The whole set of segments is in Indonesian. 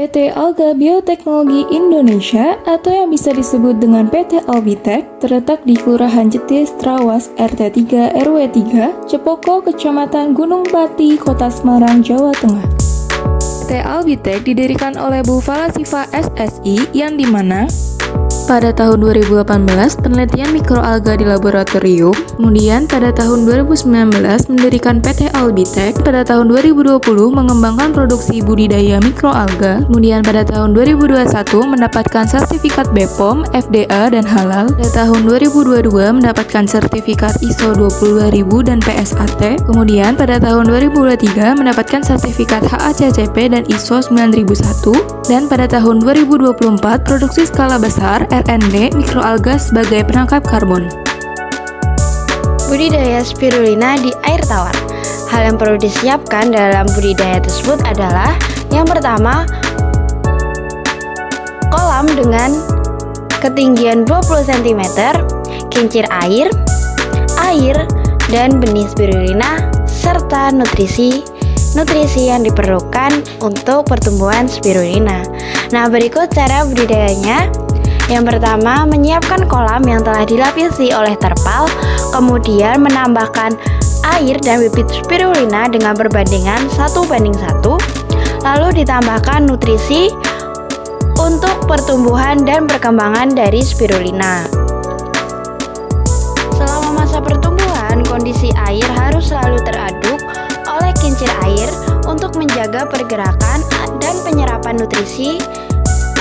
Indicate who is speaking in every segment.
Speaker 1: PT Alga Bioteknologi Indonesia atau yang bisa disebut dengan PT Albitek terletak di Kelurahan Jetis, Trawas, RT 3 RW 3, Cepoko, Kecamatan Gunung Pati, Kota Semarang, Jawa Tengah. PT Albitek didirikan oleh Bu Falasifa SSI yang dimana pada tahun 2018 penelitian mikroalga di laboratorium, kemudian pada tahun 2019 mendirikan PT Albitek, pada tahun 2020 mengembangkan produksi budidaya mikroalga, kemudian pada tahun 2021 mendapatkan sertifikat BPOM, FDA dan halal, pada tahun 2022 mendapatkan sertifikat ISO 22000 dan PSAT, kemudian pada tahun 2023 mendapatkan sertifikat HACCP dan ISO 9001, dan pada tahun 2024 produksi skala besar RND mikroalga sebagai penangkap karbon.
Speaker 2: Budidaya spirulina di air tawar. Hal yang perlu disiapkan dalam budidaya tersebut adalah yang pertama, kolam dengan ketinggian 20 cm, kincir air, dan benih spirulina serta nutrisi yang diperlukan untuk pertumbuhan spirulina. Nah, berikut cara budidayanya. Yang pertama, menyiapkan kolam yang telah dilapisi oleh terpal, kemudian menambahkan air dan bibit spirulina dengan perbandingan 1:1, lalu ditambahkan nutrisi untuk pertumbuhan dan perkembangan dari spirulina. Selama masa pertumbuhan, kondisi air harus selalu teraduk oleh kincir air untuk menjaga pergerakan dan penyerapan nutrisi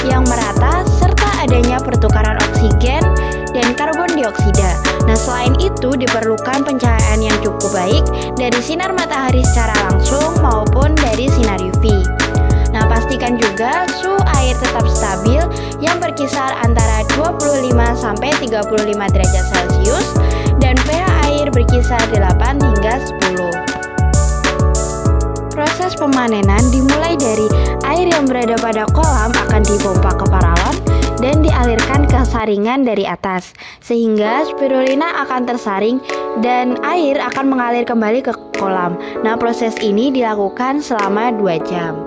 Speaker 2: yang merata serta adanya pertukaran oksigen dan karbon dioksida. Nah, selain itu diperlukan pencahayaan yang cukup baik dari sinar matahari secara langsung maupun dari sinar UV. Nah, pastikan juga suhu air tetap stabil yang berkisar antara 25-35 derajat Celcius dan pH air berkisar 8 hingga 10. Proses pemanenan dimulai dari air yang berada pada kolam akan dipompa ke paralon dan dialirkan ke saringan dari atas, sehingga spirulina akan tersaring dan air akan mengalir kembali ke kolam. Nah, proses ini dilakukan selama 2 jam.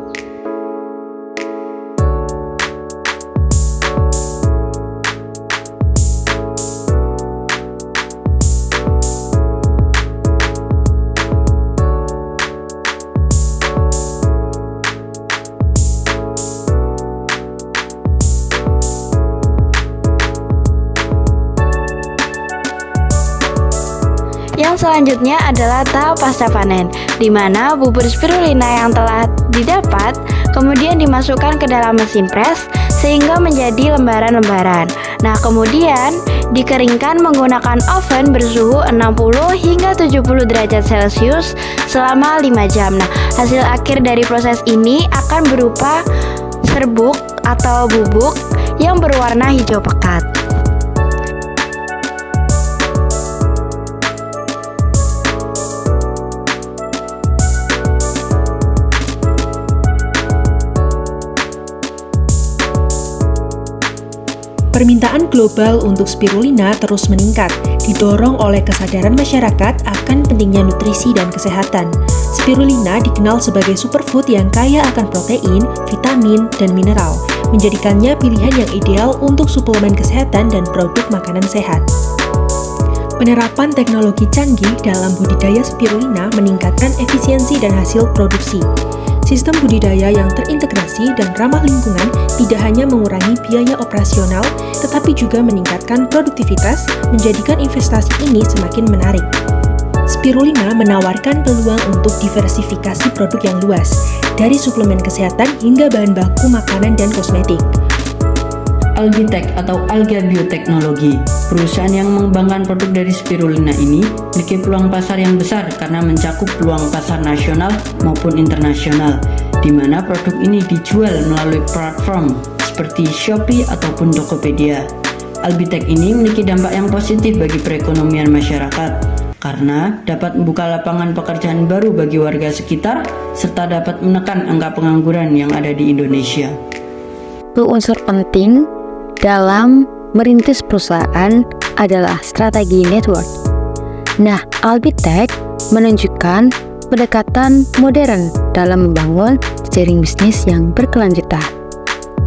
Speaker 2: Yang selanjutnya adalah tahap pasca panen, di mana bubur spirulina yang telah didapat kemudian dimasukkan ke dalam mesin pres sehingga menjadi lembaran-lembaran. Nah, kemudian dikeringkan menggunakan oven bersuhu 60 hingga 70 derajat Celcius selama 5 jam. Nah, hasil akhir dari proses ini akan berupa serbuk atau bubuk yang berwarna hijau pekat.
Speaker 3: Permintaan global untuk spirulina terus meningkat, didorong oleh kesadaran masyarakat akan pentingnya nutrisi dan kesehatan. Spirulina dikenal sebagai superfood yang kaya akan protein, vitamin, dan mineral, menjadikannya pilihan yang ideal untuk suplemen kesehatan dan produk makanan sehat. Penerapan teknologi canggih dalam budidaya spirulina meningkatkan efisiensi dan hasil produksi. Sistem budidaya yang terintegrasi dan ramah lingkungan tidak hanya mengurangi biaya operasional, tetapi juga meningkatkan produktivitas, menjadikan investasi ini semakin menarik. Spirulina menawarkan peluang untuk diversifikasi produk yang luas, dari suplemen kesehatan hingga bahan baku makanan dan kosmetik.
Speaker 4: Albitek atau Alga Bioteknologi, perusahaan yang mengembangkan produk dari spirulina ini memiliki peluang pasar yang besar karena mencakup peluang pasar nasional maupun internasional, di mana produk ini dijual melalui platform seperti Shopee ataupun Tokopedia. Albitek ini memiliki dampak yang positif bagi perekonomian masyarakat karena dapat membuka lapangan pekerjaan baru bagi warga sekitar serta dapat menekan angka pengangguran yang ada di Indonesia.
Speaker 5: Satu unsur penting dalam merintis perusahaan adalah strategi network. Nah, Albitek menunjukkan pendekatan modern dalam membangun jejaring bisnis yang berkelanjutan.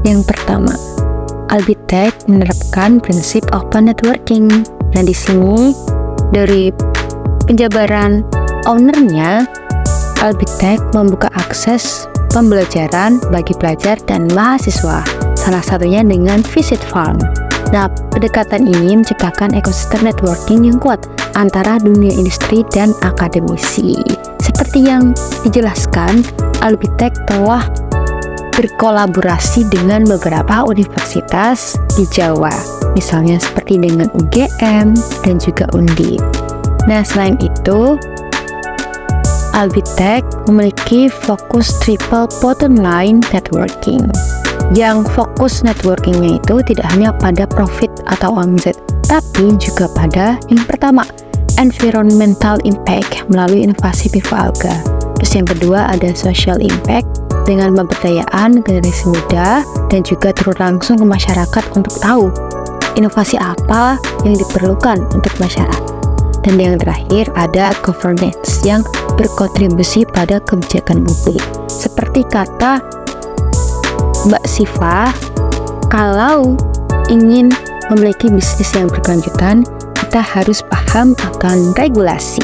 Speaker 5: Yang pertama, Albitech menerapkan prinsip open networking. Nah, di sini dari penjabaran ownernya, Albitech membuka akses pembelajaran bagi pelajar dan mahasiswa, salah satunya dengan Visit Farm. Nah, pendekatan ini menciptakan ekosistem networking yang kuat antara dunia industri dan akademisi. Seperti yang dijelaskan, Albitech telah berkolaborasi dengan beberapa universitas di Jawa, misalnya seperti dengan UGM dan juga Undip. Nah, selain itu, Albitech memiliki fokus triple bottom line networking. Yang fokus networkingnya itu tidak hanya pada profit atau omset, tapi juga pada yang pertama, environmental impact melalui inovasi Viva Alga. Terus yang kedua ada social impact dengan pemberdayaan generasi muda dan juga turun langsung ke masyarakat untuk tahu inovasi apa yang diperlukan untuk masyarakat. Dan yang terakhir ada governance yang berkontribusi pada kebijakan publik. Seperti kata Mbak Siva, kalau ingin memiliki bisnis yang berkelanjutan, kita harus paham akan regulasi.